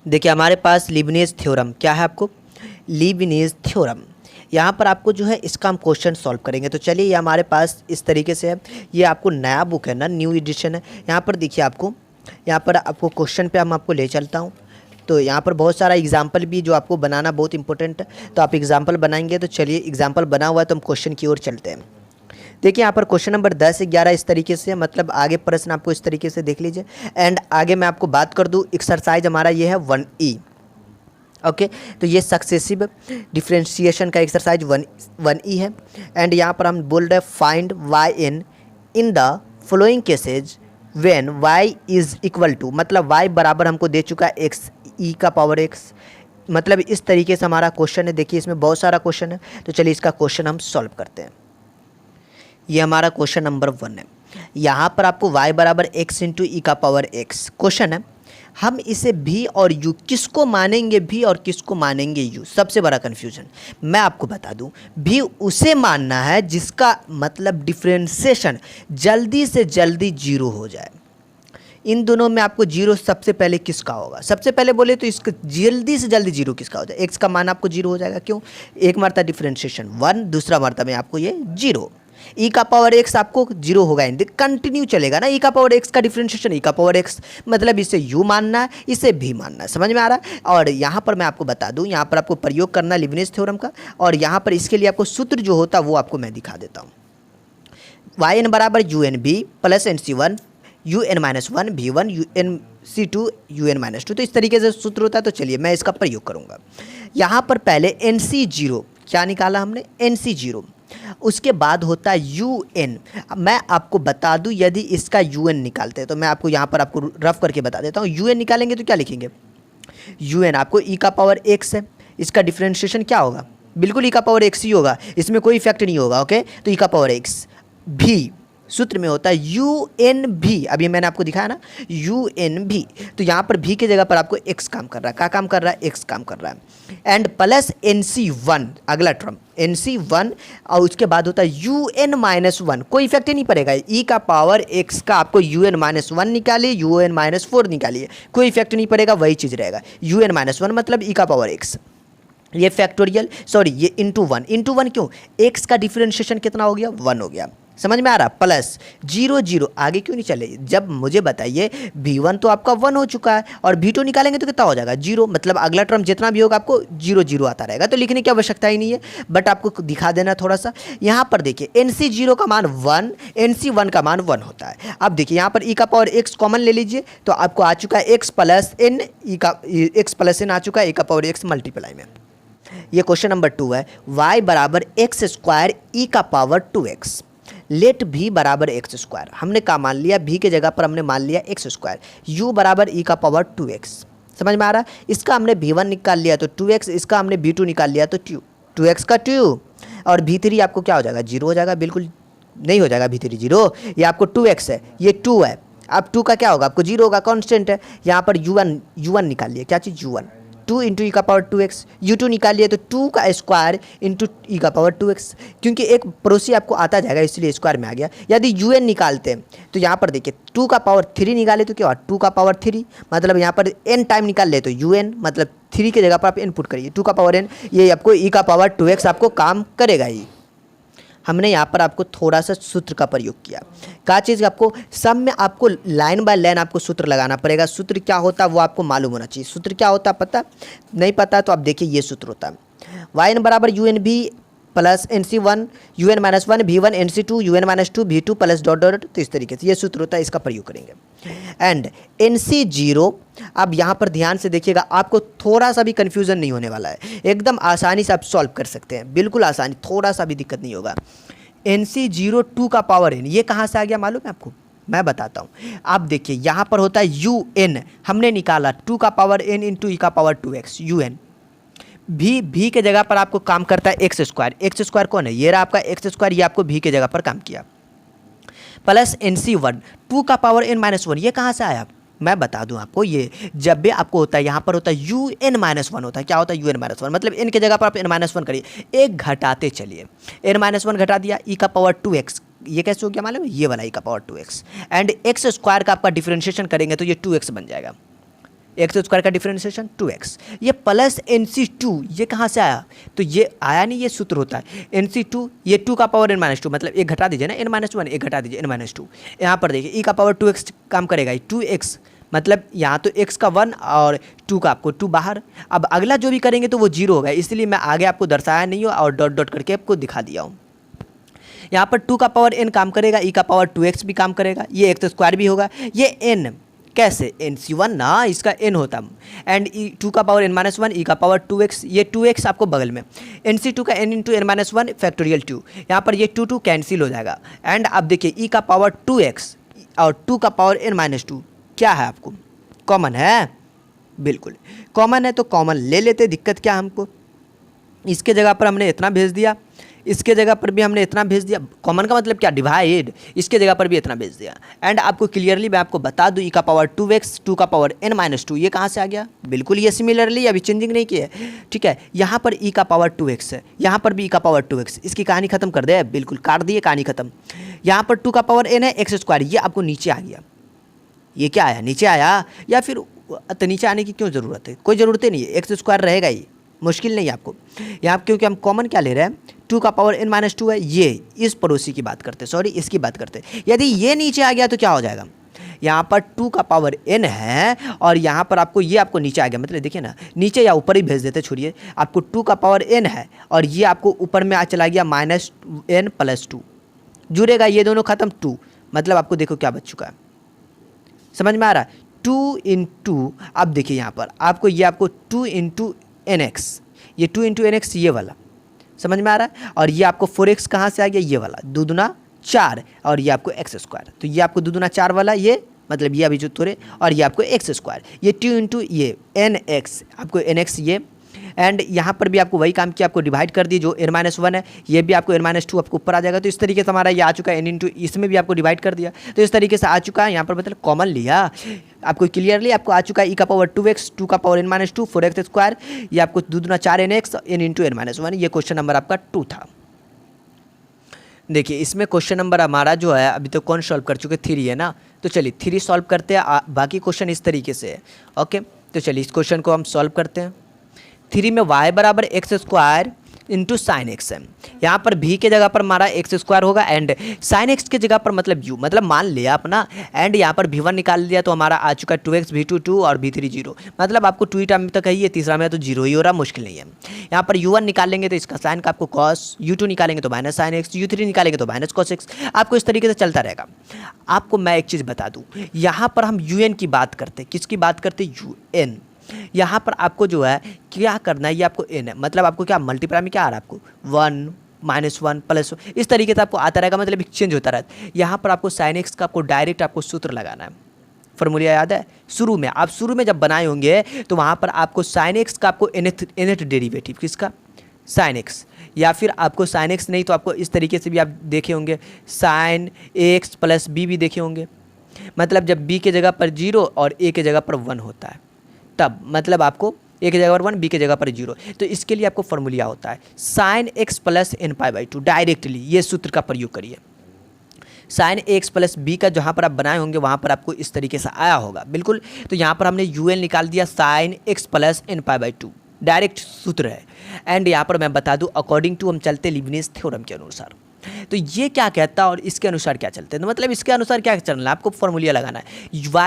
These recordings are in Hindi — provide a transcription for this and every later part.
देखिए हमारे पास लीबनिज़ थ्योरम क्या है, आपको लीबनिज़ थ्योरम यहाँ पर आपको जो है इसका हम क्वेश्चन सॉल्व करेंगे। तो चलिए ये हमारे पास इस तरीके से है, ये आपको नया बुक है ना, न्यू एडिशन है। यहाँ पर देखिए आपको यहाँ पर आपको क्वेश्चन पे हम आपको ले चलता हूँ। तो यहाँ पर बहुत सारा एग्जाम्पल भी जो आपको बनाना बहुत इंपॉर्टेंट है, तो आप एग्जाम्पल बनाएंगे। तो चलिए एग्जाम्पल बना हुआ है तो हम क्वेश्चन की ओर चलते हैं। देखिए यहाँ पर क्वेश्चन नंबर 10 से 11 इस तरीके से, मतलब आगे प्रश्न आपको इस तरीके से देख लीजिए। एंड आगे मैं आपको बात कर दूँ, एक्सरसाइज हमारा ये है 1E। ओके तो ये सक्सेसिव डिफ्रेंशिएशन का एक्सरसाइज 1E है। एंड यहाँ पर हम बोल रहे हैं find y in the following cases when y is equal to, मतलब y बराबर हमको दे चुका है x e का पावर x। मतलब इस तरीके से हमारा क्वेश्चन है। देखिए इसमें बहुत सारा क्वेश्चन है, तो चलिए इसका क्वेश्चन हम सॉल्व करते हैं। ये हमारा क्वेश्चन नंबर 1 है। यहाँ पर आपको y बराबर x इंटू ई का पावर x क्वेश्चन है। हम इसे v और u किसको मानेंगे, v और किसको मानेंगे u, सबसे बड़ा कन्फ्यूजन। मैं आपको बता दूं, v उसे मानना है जिसका मतलब डिफ्रेंशिएशन जल्दी से जल्दी जीरो हो जाए। इन दोनों में आपको जीरो सबसे पहले किसका होगा, सबसे पहले बोले तो इसका जल्दी से जल्दी जीरो किसका हो जाए, x का मान आपको जीरो हो जाएगा। क्यों? एक मरता डिफ्रेंशिएशन 1, दूसरा मरता में आपको ये जीरो। ई का पावर एक्स आपको जीरो होगा, कंटिन्यू चलेगा ना। ई का पावर एक्स का डिफरेंशिएशन ई का पावर एक्स, मतलब इसे यू मानना है, इसे भी मानना है। समझ में आ रहा है? और यहाँ पर मैं आपको बता दूँ, यहाँ पर आपको प्रयोग करना है लीबनिज़ थ्योरम का। और यहाँ पर इसके लिए आपको सूत्र जो होता है वो आपको मैं दिखा देता हूँ। वाई एन बराबर U N B plus N C one U N minus one B one U N C two U N minus two. तो इस तरीके से सूत्र होता है। तो चलिए मैं इसका प्रयोग करूँगा। यहाँ पर पहले एन सी जीरो क्या निकाला हमने, एन सी जीरो, उसके बाद होता है यू एन। मैं आपको बता दूं, यदि इसका यू एन निकालते हैं तो मैं आपको यहाँ पर आपको रफ करके बता देता हूँ। यू एन निकालेंगे तो क्या लिखेंगे, यू एन आपको ई का पावर एक्स है, इसका डिफ्रेंशिएशन क्या होगा, बिल्कुल ई का पावर एक्स ही होगा, इसमें कोई इफेक्ट नहीं होगा। ओके तो ई का पावर एक्स भी सूत्र में होता है यू एन भी। अभी मैंने आपको दिखाया ना यू एन भी, तो यहाँ पर भी की जगह पर आपको एक्स काम कर रहा है। क्या काम कर रहा है, एक्स काम कर रहा है। And plus N C one, अगला टर्म एन सी वन, और उसके बाद होता है यू एन माइनस वन। कोई इफेक्ट ही नहीं पड़ेगा, ई का पावर एक्स का आपको यू एन माइनस वन निकालिए, यू एन माइनस फोर निकालिए, कोई इफेक्ट नहीं पड़ेगा, वही चीज़ रहेगा। यू एन माइनस वन मतलब ई का पावर एक्स, ये फैक्टोरियल सॉरी ये इंटू वन क्यों, एक्स का डिफरेंशिएशन कितना हो गया, वन हो गया। समझ में आ रहा? प्लस जीरो जीरो, आगे क्यों नहीं चले, जब मुझे बताइए v1 तो आपका 1 हो चुका है और v2 निकालेंगे तो कितना हो जाएगा, जीरो। मतलब अगला टर्म जितना भी होगा आपको जीरो जीरो आता रहेगा। तो लिखने की आवश्यकता ही नहीं है, बट आपको दिखा देना थोड़ा सा। यहाँ पर देखिए एन सी जीरो का मान 1, एन सी वन का मान 1 होता है। अब देखिए यहाँ पर ई का पावर एक्स कॉमन ले लीजिए, तो आपको आ चुका है एक्स प्लस एन, ई का एक्स प्लस एन आ चुका है, ई का पावर एक्स मल्टीप्लाई में। ये क्वेश्चन नंबर 2 है। y बराबर एक्स स्क्वायर ई का पावर 2x, लेट भी बराबर एक्स स्क्वायर। हमने क्या मान लिया, भी के जगह पर हमने मान लिया एक्स स्क्वायर, यू बराबर ई का पावर 2x। समझ में आ रहा है? इसका हमने v1 निकाल लिया तो 2x, इसका हमने v2 निकाल लिया तो 2x का 2, और v3 आपको क्या हो जाएगा, जीरो हो जाएगा। बिल्कुल नहीं हो जाएगा v3 जीरो, ये आपको 2x है, ये 2 है। अब 2 का क्या होगा, आपको जीरो होगा, कॉन्स्टेंट है। यहाँ पर u1 निकाल लिया, क्या चीज़ u1, 2 इंटू ई का पावर 2x, u2 निकालिए तो 2 का स्क्वायर इंटू ई का पावर 2x, क्योंकि एक पड़ोसी आपको आता जाएगा इसलिए स्क्वायर में आ गया। यदि un निकालते हैं तो यहाँ पर देखिए 2 का पावर 3 निकाले तो क्या हुआ, 2 का पावर 3, मतलब यहाँ पर n टाइम निकाल ले तो un, मतलब 3 की जगह पर आप इनपुट करिए 2 का पावर n, ये आपको ई का पावर 2x आपको काम करेगा ही। हमने यहाँ पर आपको थोड़ा सा सूत्र का प्रयोग किया। क्या चीज़, आपको सब में आपको लाइन बाय लाइन आपको सूत्र लगाना पड़ेगा। सूत्र क्या होता है वो आपको मालूम होना चाहिए। सूत्र क्या होता है पता नहीं, पता तो आप देखिए ये सूत्र होता है वाई एन बराबर U N B plus N C one U N minus one B one N C two U N minus two B two plus dot dot. तो इस तरीके से ये सूत्र होता है, इसका प्रयोग करेंगे। एंड एन सी जीरो, अब यहाँ पर ध्यान से देखिएगा, आपको थोड़ा सा भी कन्फ्यूजन नहीं होने वाला है, एकदम आसानी से आप सॉल्व कर सकते हैं, बिल्कुल आसानी, थोड़ा सा भी दिक्कत नहीं होगा। एन सी जीरो 2 का पावर n, ये कहाँ से आ गया मालूम है आपको, मैं बताता हूँ। आप देखिए यहाँ पर होता है यू एन, हमने निकाला 2 का पावर n इंटू ई का पावर 2x, यू एन। भी के जगह पर आपको काम करता है एक्स स्क्वायर। एक्स स्क्वायर कौन है, ये रहा आपका एक्स स्क्वायर, ये आपको भी के जगह पर काम किया। प्लस एन सी वन 2 का पावर n माइनस वन, ये कहाँ से आया, मैं बता दूं आपको, ये जब भी आपको होता है यहाँ पर होता है यू एन माइनस वन होता है। क्या होता है, यू एन माइनस वन, मतलब एन की जगह पर आप एन माइनस वन करिए, एक घटाते चलिए, एन माइनस वन घटा दिया, ई का पावर 2x, ये कैसे हो गया मालूम है, ये वाला ई का power 2x। And x square का आपका डिफरेंशिएशन करेंगे तो ये 2x बन जाएगा। एक्स स्क्वायर का डिफरेंशिएशन 2x, ये प्लस NC2 ये कहाँ से आया, तो ये आया नहीं, ये सूत्र होता है NC2, ये 2 का पावर n-2, मतलब एक घटा दीजिए ना n-1, एक घटा दीजिए n-2। यहाँ पर देखिए e का पावर 2x काम करेगा, 2x मतलब यहाँ तो x का 1 और 2 का आपको 2 बाहर। अब अगला जो भी करेंगे तो वो 0 होगा, इसलिए मैं आगे आपको दर्शाया नहीं हो और डॉट डॉट करके आपको दिखा दिया हूँ। यहाँ पर 2 का पावर n काम करेगा, e का पावर 2x भी काम करेगा, ये एक्स स्क्वायर भी होगा, ये n कैसे NC1 ना, इसका n होता एंड 2 का पावर n-1, e का पावर 2x, ये 2x आपको बगल में, NC2 का n इंटू n-1 फैक्टोरियल 2, यहाँ पर ये 2 कैंसिल हो जाएगा। एंड अब देखिए e का पावर 2x और 2 का पावर n-2 क्या है, आपको कॉमन है, बिल्कुल कॉमन है, तो कॉमन ले लेते, दिक्कत क्या हमको, इसके जगह पर हमने इतना भेज दिया, इसके जगह पर भी हमने इतना भेज दिया, कॉमन का मतलब क्या, डिवाइड, इसके जगह पर भी इतना भेज दिया। एंड आपको क्लियरली मैं आपको बता दूं, e का पावर 2x 2 का पावर n-2 ये कहाँ से आ गया, बिल्कुल ये सिमिलरली अभी चेंजिंग नहीं किया है, ठीक है। यहाँ पर e का पावर 2x है, यहाँ पर भी e का पावर 2x, इसकी कहानी खत्म कर दे, बिल्कुल काट दिए, कहानी खत्म। यहाँ पर 2 का पावर n है, एक्स स्क्वायर, ये आपको नीचे आ गया, ये क्या आया, नीचे आया, या फिर तो नीचे आने की क्यों ज़रूरत है, कोई ज़रूरत ही नहीं है, एक्स स्क्वायर रहेगा ही, मुश्किल नहीं है आपको यहाँ, क्योंकि हम कॉमन क्या ले रहे हैं, 2 का पावर n-2 है, ये इस पड़ोसी की बात करते, सॉरी इसकी बात करते, यदि ये नीचे आ गया तो क्या हो जाएगा, यहाँ पर 2 का पावर n है और यहाँ पर आपको ये आपको नीचे आ गया, मतलब देखिए ना, नीचे या ऊपर ही भेज देते, छोड़िए, आपको 2 का पावर n है और ये आपको ऊपर में चला गया -n+2, जुड़ेगा, ये दोनों खत्म, 2 मतलब आपको देखो क्या बच चुका है, समझ में आ रहा है, 2 इंटू, अब देखिए यहाँ पर आपको ये आपको 2 इंटू nx, ये 2 इंटू nx ये वाला, समझ में आ रहा है, और ये आपको 4x कहाँ से आ गया, ये वाला 2 दूना 4 और ये आपको एक्स स्क्वायर, तो ये आपको 2 दूना 4 वाला, ये मतलब ये अभी जो तोड़े, और ये आपको एक्स स्क्वायर, ये 2 इंटू ये nx, आपको nx ये, एंड यहाँ पर भी आपको वही काम किया, आपको डिवाइड कर दिए, जो n-1 है ये भी आपको n-2 आपको ऊपर आ जाएगा, तो इस तरीके से हमारा ये आ चुका है n इंटू, इसमें भी आपको डिवाइड कर दिया, तो इस तरीके से आ चुका है। यहाँ पर मतलब कॉमन लिया, आपको क्लियरली आपको आ चुका है e का पावर 2x 2 का पावर n-2 4x स्क्वायर, ये आपको 2 दूना 4 nx n इंटू n-1, ये क्वेश्चन नंबर आपका 2 था। देखिए इसमें क्वेश्चन नंबर हमारा जो है अभी तो कौन सॉल्व कर चुके, 3 है ना, तो चलिए 3 सॉल्व करते हैं, बाकी क्वेश्चन इस तरीके से है। ओके, तो चलिए इस क्वेश्चन को हम सॉल्व करते हैं। 3 में y बराबर x square into sine x है, यहाँ पर v के जगह पर हमारा एक्स स्क्वायर होगा एंड साइन एक्स के जगह पर मतलब u, मतलब मान लिया अपना, एंड यहाँ पर v1 निकाल लिया तो हमारा आ चुका है 2x v2 2 और v3 0, मतलब आपको 2 टर्म तक है, ये तीसरा में तो 0 ही हो रहा, मुश्किल नहीं है। यहाँ पर u1 निकाल लेंगे तो इसका साइन का आपको cos, u2 निकालेंगे तो माइनस साइन एक्स, u3 निकालेंगे तो माइनस cos x, आपको इस तरीके से चलता रहेगा। आपको मैं एक चीज़ बता दूँ, यहाँ पर हम un की बात करते, किसकी बात करते, un, यहाँ पर आपको जो है क्या करना है, ये आपको n है, मतलब आपको क्या मल्टीप्लाई में क्या आ रहा है, आपको 1 -1 +1 इस तरीके से आपको आता रहेगा, मतलब एक्सचेंज होता रहता है। यहाँ पर आपको साइन एक्स का आपको डायरेक्ट आपको सूत्र लगाना है, फॉर्मूला याद है, शुरू में आप शुरू में जब बनाए होंगे तो वहाँ पर आपको साइन एक्स का आपको nth डेरिवेटिव किसका, साइन एक्स, या फिर आपको साइन एक्स नहीं तो आपको इस तरीके से भी आप देखे होंगे साइन एक्स प्लस बी भी देखे होंगे, मतलब जब b के जगह पर 0 और a के जगह पर 1 होता है तब, मतलब आपको a की जगह पर 1 b की जगह पर 0, तो इसके लिए आपको फॉर्मूला होता है sine X plus n π/2, directly ये सूत्र का प्रयोग करिए। साइन एक्स प्लस बी का जहाँ पर आप बनाए होंगे वहाँ पर आपको इस तरीके से आया होगा, बिल्कुल। तो यहाँ पर हमने un निकाल दिया sine X plus n π/2, direct सूत्र है। एंड यहाँ पर मैं बता दूँ अकॉर्डिंग टू हम चलते लीबनिज़ थ्योरम के अनुसार, तो ये क्या कहता है और इसके अनुसार क्या चलते हैं, तो मतलब इसके अनुसार क्या चलना है, आपको फॉर्मूला लगाना है,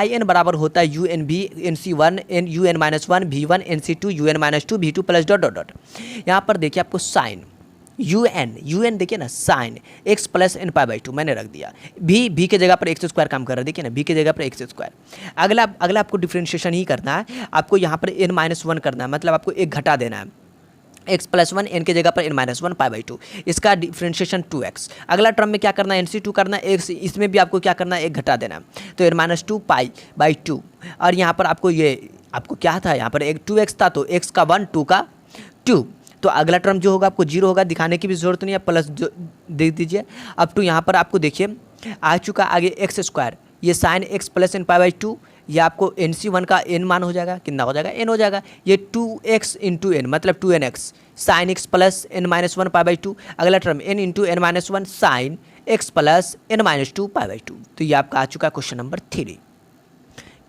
yn बराबर होता है un_v nc1 un-1 v1 nc2 un-2 v2 plus dot dot dot. यहाँ पर देखिए आपको साइन un देखिए ना, साइन x प्लस n π/2 मैंने रख दिया, v के जगह पर एक्स स्क्वायर काम कर रहा है, देखिए ना v के जगह पर एक्स स्क्वायर। अगला आपको डिफ्रेंशिएशन ही करना है, आपको यहाँ पर n-1 करना है, मतलब आपको एक घटा देना है, x प्लस 1 n के जगह पर n-1 π/2, इसका डिफ्रेंशिएशन 2x। अगला टर्म में क्या करना है, nc2 करना है, x इसमें भी आपको क्या करना है, एक घटा देना है, तो n-2 π/2, और यहाँ पर आपको ये आपको क्या था, यहाँ पर एक 2x था तो x का 1 2 का 2, तो अगला टर्म जो होगा आपको 0 होगा, दिखाने की भी जरूरत नहीं है, प्लस देख दीजिए। अब टू यहाँ पर आपको देखिए आ चुका आगे एक्स स्क्वायर, ये साइन एक्स प्लस n π/2, ये आपको nc1 का n मान हो जाएगा, कितना हो जाएगा, n हो जाएगा, ये 2x इंटू n मतलब 2nx sign X plus n-1 π/2, अगला term n into n-1 sign X plus n-2 π/2। तो ये आपका आ चुका है क्वेश्चन नंबर 3।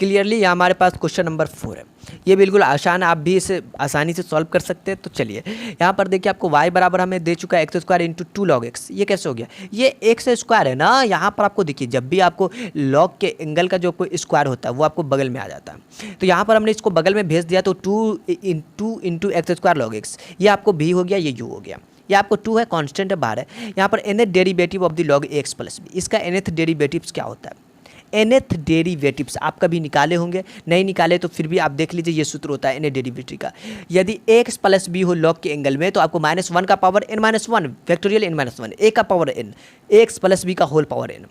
क्लियरली यहाँ हमारे पास क्वेश्चन नंबर 4 है। ये बिल्कुल आसान है, आप भी इसे आसानी से सॉल्व कर सकते हैं। तो चलिए यहाँ पर देखिए आपको y बराबर हमें दे चुका है x square into 2 log x. ये कैसे हो गया? ये एक्स स्क्वायर है ना, यहाँ पर आपको देखिए जब भी आपको लॉग के एंगल का जो कोई स्क्वायर होता है वो आपको बगल में आ जाता है। तो यहाँ पर हमने इसको बगल में भेज दिया, तो 2 into x square log x, ये आपको भी हो गया, ये यू हो गया। ये आपको 2 है, कांस्टेंट है, बाहर है। यहाँ पर nth derivative of the log x plus b, इसका nth डेरिवेटिव्स क्या होता है? nth डेरिवेटिव्स आप कभी निकाले होंगे, नहीं निकाले तो फिर भी आप देख लीजिए, ये सूत्र होता है nth डेरिवेटिव का। यदि x प्लस बी हो लॉग के एंगल में तो आपको -1 का power n-1 factorial n-1 a का power n, x plus b का होल पावर n।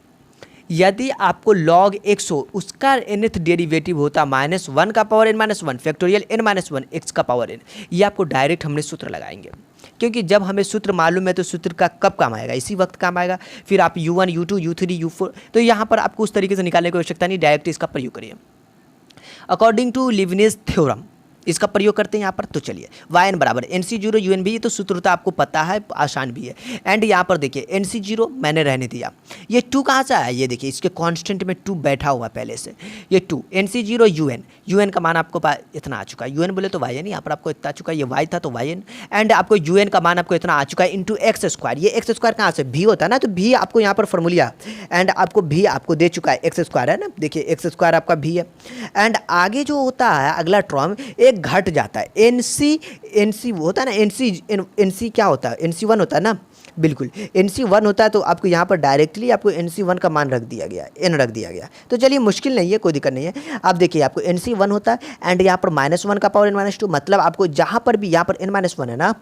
यदि आपको log x हो, उसका nth डेरिवेटिव होता -1 का power n-1 factorial n-1 x का पावर n। ये आपको डायरेक्ट हमने सूत्र लगाएंगे, क्योंकि जब हमें सूत्र मालूम है तो सूत्र का कब काम आएगा? इसी वक्त काम आएगा। फिर आप u1 u2 u3 u4, तो यहाँ पर आपको उस तरीके से निकालने की आवश्यकता नहीं, डायरेक्ट इसका प्रयोग करिए अकॉर्डिंग टू लीबनिज़ थ्योरम। इसका प्रयोग करते हैं यहाँ पर। तो चलिए yn बराबर NC0 UNB, ये तो सूत्र तो आपको पता है, आसान भी है। एंड यहाँ पर देखिए NC0 मैंने रहने दिया, ये 2 कहाँ से आया? ये देखिए इसके कांस्टेंट में 2 बैठा हुआ पहले से, ये 2 NC0 UN का मान आपको इतना आ चुका है, UN बोले तो YN, यहाँ पर आपको इतना आ चुका है, ये Y था तो YN। एंड आपको UN का मान आपको इतना आ चुका है इंटू एक्स स्क्वायर। ये एक्स स्क्वायर कहाँ से? भी होता है ना, तो भी आपको यहाँ पर फॉर्मूला, एंड आपको भी आपको दे चुका है एक्स स्क्वायर, है ना, देखिए एक्स स्क्वायर आपका भी है। एंड आगे जो होता है अगला टर्म एक घट जाता है, NC वो होता है ना, NC क्या होता है? NC1 होता है ना, बिल्कुल NC1 होता है। तो आपको यहाँ पर डायरेक्टली आपको NC1 का मान रख दिया गया, n रख दिया गया। तो चलिए मुश्किल नहीं है, कोई दिक्कत नहीं है। आप देखिए आपको NC1 होता है एंड यहाँ पर -1 का पावर n-2, मतलब आपको जहाँ पर भी यहाँ पर n-1 है ना,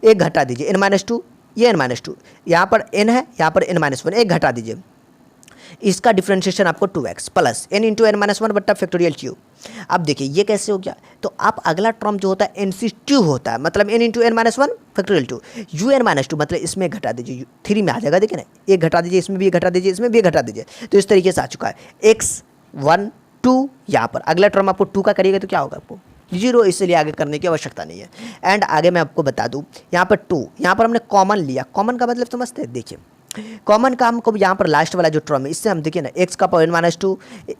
एक घटा दीजिए n-2, ये n-2, यहाँ पर n है, यहाँ पर n-1, एक घटा दीजिए। इसका डिफ्रेंशिएशन आपको 2x plus n into n-1 बट्टा फैक्टोरियल क्यूब। अब देखिए ये कैसे हो गया? तो आप अगला टर्म जो होता है NC2 होता है, मतलब n into n-1 factorial 2 UN-2, मतलब इसमें घटा दीजिए, 3 में आ जाएगा, देखिए ना, एक घटा दीजिए, इसमें भी घटा दीजिए, इसमें भी घटा दीजिए। तो इस तरीके से आ चुका है x1 2, यहाँ पर अगला टर्म आपको 2 का करिएगा तो क्या होगा? आपको 0, इसलिए आगे करने की आवश्यकता नहीं है। एंड आगे मैं आपको बता दूँ, यहाँ पर 2, यहाँ पर हमने कॉमन लिया, कॉमन का मतलब समझते हैं? देखिए कॉमन का हमको यहाँ पर लास्ट वाला जो टर्म है, इससे हम देखिए ना x का पावर n-2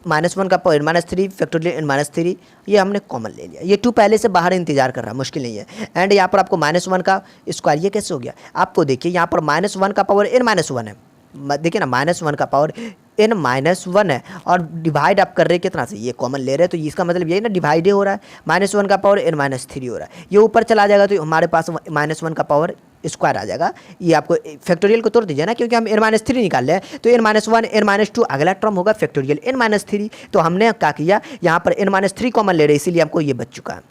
-1 का पावर n-3 फैक्टोरियल n-3, ये हमने कॉमन ले लिया। ये 2 पहले से बाहर इंतजार कर रहा है, मुश्किल नहीं है। एंड यहाँ पर आपको -1 का स्क्वायर, ये कैसे हो गया? आपको देखिए यहाँ पर -1 का पावर n-1 है, देखिए ना, -1 का पावर n-1 है, और डिवाइड आप कर रहे हैं कितना से? ये कॉमन ले रहे हैं, तो इसका मतलब यही ना, डिवाइड हो रहा है, -1 का पावर n-3 हो रहा है। ये ऊपर चला जाएगा तो हमारे पास -1 का पावर स्क्वायर आ जाएगा। ये आपको फैक्टोरियल को तोड़ दीजिए ना, क्योंकि हम n-3 निकाल रहे हैं, तो n-1 n-2 अगला टर्म होगा फैक्टोरियल n-3। तो हमने क्या किया, यहाँ पर n-3 कॉमन ले रहे हैं, इसीलिए आपको ये बच चुका है।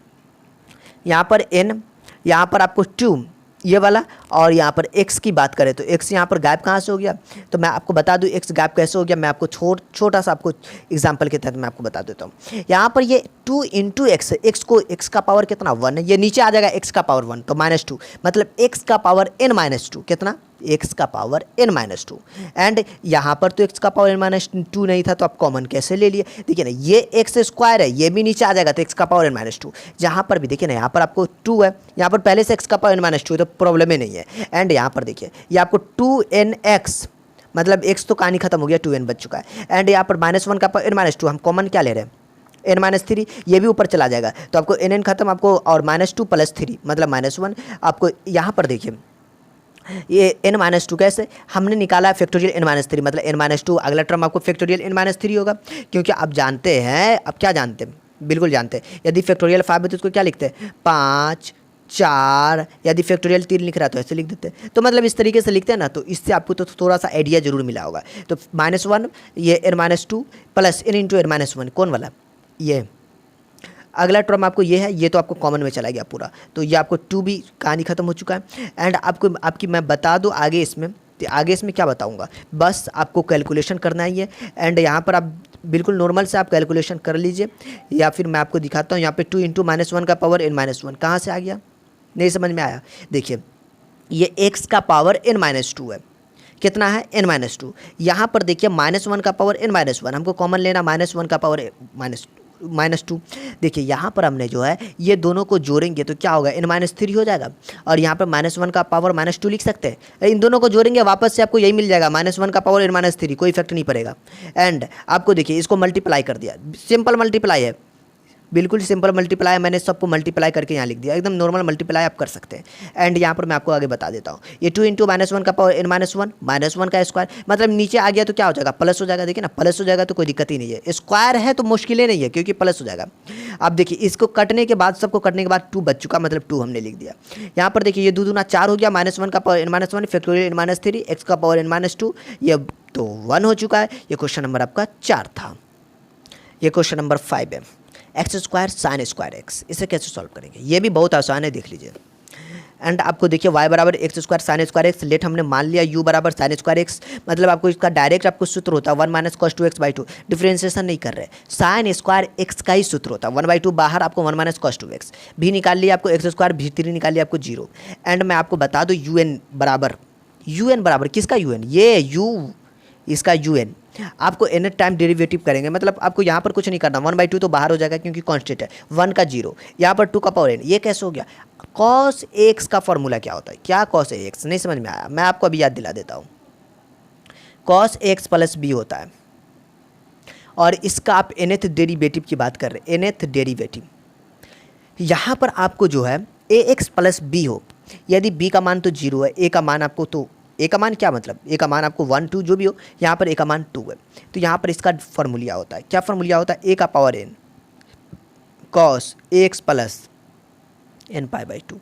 यहाँ पर n, यहाँ पर आपको 2 ये वाला, और यहाँ पर x की बात करें तो x यहाँ पर गायब कहाँ से हो गया? तो मैं आपको बता दूँ x गायब कैसे हो गया, मैं आपको छोटा सा आपको एग्जांपल के तहत मैं आपको बता देता हूँ। यहाँ पर ये 2 इंटू एक्स, x का पावर कितना 1 है, ये नीचे आ जाएगा x का पावर 1, तो -2, मतलब x का पावर n-2, कितना? x का पावर n-2। एंड यहाँ पर तो x का पावर n-2 नहीं था, तो आप कॉमन कैसे ले लिए? देखिए ना, ये एक्स स्क्वायर है, ये भी नीचे आ जाएगा, तो x का पावर n-2। जहाँ पर भी देखिए ना, यहाँ पर आपको 2 है, यहाँ पर पहले से x का पावर n-2 है, तो प्रॉब्लम ही नहीं है। एंड यहाँ पर देखिए ये आपको 2nx, मतलब x तो कहानी खत्म हो गया, 2n बच चुका है। एंड यहाँ पर -1 का पावर n-2, हम कॉमन क्या ले रहे हैं? n-3, ये भी ऊपर चला जाएगा, तो आपको n खत्म, आपको और -2 + 3 मतलब -1। आपको यहाँ पर देखिए ये n-2 कैसे हमने निकाला? फैक्टोरियल n-3, मतलब n-2 अगला टर्म आपको फैक्टोरियल n-3 होगा, क्योंकि आप जानते हैं, अब क्या जानते हैं? बिल्कुल जानते हैं, यदि फैक्टोरियल 5 है तो उसको क्या लिखते हैं? 5 4, यदि फैक्टोरियल 3 लिख रहा है तो ऐसे लिख देते हैं। तो मतलब इस तरीके से लिखते हैं ना, तो इससे आपको तो थोड़ा सा आइडिया जरूर मिला होगा। तो -1 ये n-2 plus n into n-1, कौन वाला? ये अगला टर्म आपको ये है, ये तो आपको कॉमन में चला गया पूरा, तो ये आपको 2 भी कहानी खत्म हो चुका है। एंड आपकी मैं बता दूँ आगे इसमें क्या बताऊंगा, बस आपको कैलकुलेशन करना ही है। एंड यहाँ पर आप बिल्कुल नॉर्मल से आप कैलकुलेशन कर लीजिए, या फिर मैं आपको दिखाता हूँ। यहाँ पे 2 इंटू -1 का पावर n-1 कहाँ से आ गया? नहीं समझ में आया? देखिए ये x का पावर n-2 है, कितना है? n-2। यहाँ पर देखिए -1 का पावर n-1, हमको कॉमन लेना, -1 का पावर -2। देखिए यहाँ पर हमने जो है ये दोनों को जोड़ेंगे तो क्या होगा, n-3 हो जाएगा, और यहाँ पर -1 का पावर -2 लिख सकते हैं। इन दोनों को जोड़ेंगे वापस से आपको यही मिल जाएगा, -1 का पावर n-3, कोई इफेक्ट नहीं पड़ेगा। एंड आपको देखिए इसको मल्टीप्लाई कर दिया, सिंपल मल्टीप्लाई है, बिल्कुल सिंपल मल्टीप्लाई है, मैंने सबको मल्टीप्लाई करके यहाँ लिख दिया, एकदम नॉर्मल मल्टीप्लाई आप कर सकते हैं। एंड यहाँ पर मैं आपको आगे बता देता हूँ, ये 2 इंटू -1 का पावर n-1, -1 का स्क्वायर, मतलब नीचे आ गया तो क्या हो जाएगा, प्लस हो जाएगा। देखिए ना, प्लस हो जाएगा तो कोई दिक्कत ही नहीं है, स्क्वायर है तो मुश्किलें नहीं है क्योंकि प्लस हो जाएगा। अब देखिए इसको कटने के बाद, सबको कटने के बाद 2 बच चुका, मतलब 2 हमने लिख दिया। यहाँ पर देखिए ये 2 दूना 4 हो गया, -1 का power n-1 factorial n-3, x का पावर n-2, ये तो 1 हो चुका है। ये क्वेश्चन नंबर आपका 4 था। ये क्वेश्चन नंबर 5 है, x square sine square x, इसे कैसे सॉल्व करेंगे, ये भी बहुत आसान है, देख लीजिए। एंड आपको देखिए y बराबर x square sine square x, let हमने मान लिया u बराबर साइन स्क्वायर एक्स, मतलब आपको इसका डायरेक्ट आपको सूत्र होता है 1 माइनस कॉस 2x/2, डिफरेंशिएशन नहीं कर रहे, साइन स्क्वायर एक्स का ही सूत्र होता है 1/2, बाहर आपको 1 माइनस कॉस 2x भी निकाल लिया, आपको एक्स स्क्वायर भीतर निकाल लिया आपको 0। एंड मैं आपको बता दूँ un बराबर किसका un, ये u इसका un, आपको एन टाइम डेरिवेटिव करेंगे, मतलब आपको यहाँ पर कुछ नहीं करना, 1/2 तो बाहर हो जाएगा क्योंकि कांस्टेंट है, 1 का 0, यहाँ पर 2 का पावर n, ये कैसे हो गया, cos x का फॉर्मूला क्या होता है, क्या cos x, नहीं समझ में आया, मैं आपको अभी याद दिला देता हूँ। cos x प्लस b होता है, और इसका आप nth डेरिवेटिव की बात कर रहे हैं, nth डेरिवेटिव, यहाँ पर आपको जो है ax प्लस b हो, यदि b का मान तो 0 है, a का मान आपको तो ए का मान क्या मतलब, ए का मान आपको 1 2 जो भी हो, यहाँ पर ए का मान 2 है, तो यहाँ पर इसका फॉर्मूला होता है, क्या फॉर्मूला होता है, ए का power n cos x plus n π/2।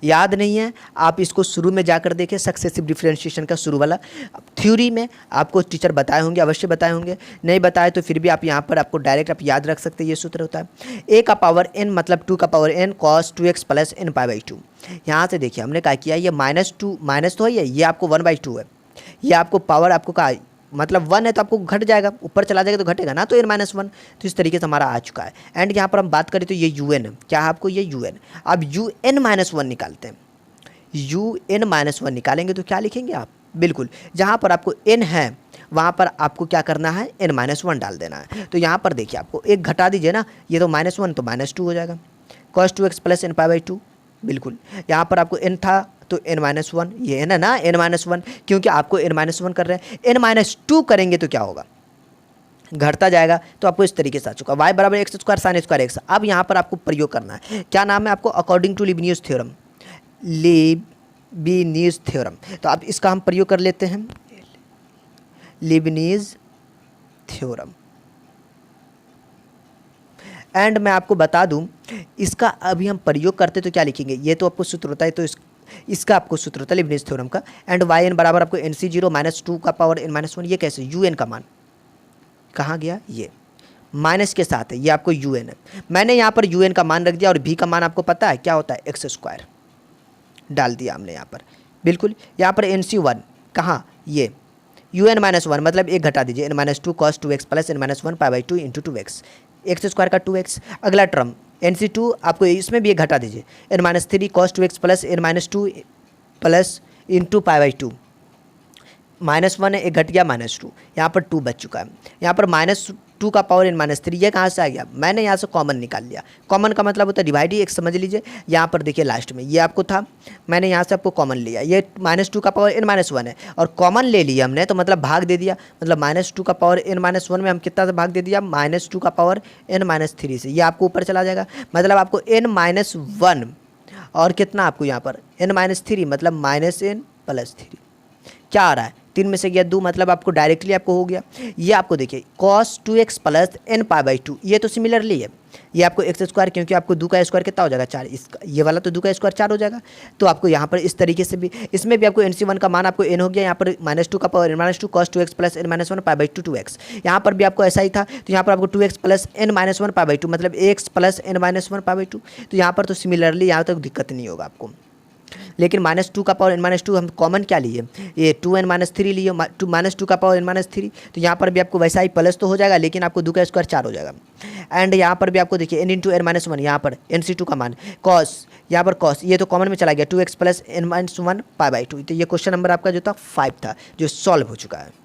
याद नहीं है, आप इसको शुरू में जाकर देखें, सक्सेसिव डिफरेंशिएशन का शुरू वाला, थ्योरी में आपको टीचर बताए होंगे, अवश्य बताए होंगे, नहीं बताए तो फिर भी आप यहाँ पर आपको डायरेक्ट आप याद रख सकते हैं, ये सूत्र होता है a का पावर n मतलब 2 का power n cos 2x plus n π/2। यहाँ से देखिए हमने क्या किया, ये -2 माइनस तो है, ये आपको 1/2 है, ये आपको पावर आपको कहा मतलब 1 है तो आपको घट जाएगा, ऊपर चला जाएगा तो घटेगा ना, तो n-1, तो इस तरीके से हमारा आ चुका है। एंड यहाँ पर हम बात करें तो ये un क्या है आपको, ये un, अब un-1 निकालते हैं, un-1 निकालेंगे तो क्या लिखेंगे आप, बिल्कुल जहाँ पर आपको n है वहाँ पर आपको क्या करना है, n-1 डाल देना है। तो यहाँ पर देखिए आपको एक घटा दीजिए ना, ये तो -1 तो -2 हो जाएगा, cos 2x प्लस n π/2, बिल्कुल यहाँ पर आपको n था तो n-1, ये है ना n-1, क्योंकि आपको n-1 कर रहे हैं, n-2 करेंगे तो क्या होगा, घटता जाएगा, तो आपको इस तरीके से आ चुका y बराबर x square sine square x. अब यहाँ पर आपको प्रयोग करना है, क्या नाम है आपको, according to Leibniz theorem, Leibniz theorem, तो अब इसका हम प्रयोग कर लेते हैं, लीबनिज़ थ्योरम। एंड मैं आपको बता दूं, इसका अभी हम प्रयोग करते तो क्या लिखेंगे, ये तो आपको सूत्र होता है, तो इसका आपको सूत्र होता है लीबनिज़ थ्योरम का। एंड वाई एन बराबर आपको nc0 माइनस 2 का पावर n-1, ये कैसे, un का मान कहाँ गया, ये माइनस के साथ है, ये आपको un है, मैंने यहाँ पर un का मान रख दिया, और v का मान आपको पता है क्या होता है, एक्स स्क्वायर डाल दिया हमने यहाँ पर, बिल्कुल यहाँ पर nc1 कहाँ, ये un-1 मतलब एक घटा दीजिए, n-2 cos 2x plus n-1 π/2 into 2x, X square का 2x, अगला टर्म nc2 आपको इसमें भी एक घटा दीजिए, n-3 cos 2x plus n-2 plus into π/2, -1 है, एक घट गया -2, यहाँ पर 2 बच चुका है, यहाँ पर -2 का पावर n-3, ये कहाँ से आ गया, मैंने यहाँ से कॉमन निकाल लिया, कॉमन का मतलब होता है डिवाइड, एक समझ लीजिए, यहाँ पर देखिए लास्ट में ये आपको था, मैंने यहाँ से आपको कॉमन लिया, ये -2 का पावर n-1 है, और कॉमन ले लिया हमने तो मतलब भाग दे दिया, मतलब -2 का पावर n-1 में हम कितना से भाग दे दिया, -2 का पावर n-3 से, ये आपको ऊपर चला जाएगा, मतलब आपको n-1 और कितना आपको यहाँ पर n-3 मतलब -n+3, क्या आ रहा है, 3 में से गया 2, मतलब आपको डायरेक्टली आपको हो गया, ये आपको देखिए cos 2x प्लस n π/2, ये तो सिमिलरली है, ये आपको एक्स स्क्वायर, क्योंकि आपको 2 का स्क्वायर कितना हो जाएगा 4, इसका ये वाला तो 2 का स्क्वायर 4 हो जाएगा, तो आपको यहाँ पर इस तरीके से भी, इसमें भी आपको nc1 का मान आपको n हो गया, यहाँ पर -2 का power n-2 cos 2x plus n-1 π/2 2x, यहाँ पर भी आपको ऐसा ही था, तो यहाँ पर आपको 2x प्लस n-1 π/2 मतलब x प्लस n-1 π/2, तो यहाँ पर तो सिमिलरली यहाँ तक दिक्कत नहीं होगा आपको। लेकिन -2 का पावर n-2 हम कॉमन क्या लिए, ये 2n-3 लिए, -2 का पावर n-3, तो यहाँ पर भी आपको वैसा ही प्लस तो हो जाएगा, लेकिन आपको 2 का स्क्वायर 4 हो जाएगा। एंड यहाँ पर भी आपको देखिए n इंटू n-1, यहाँ पर nc2 का मान cos, यहाँ पर cos, ये तो कॉमन में चला गया, 2x प्लस n-1 π/2, तो ये क्वेश्चन नंबर आपका जो था 5 था, जो सॉल्व हो चुका है।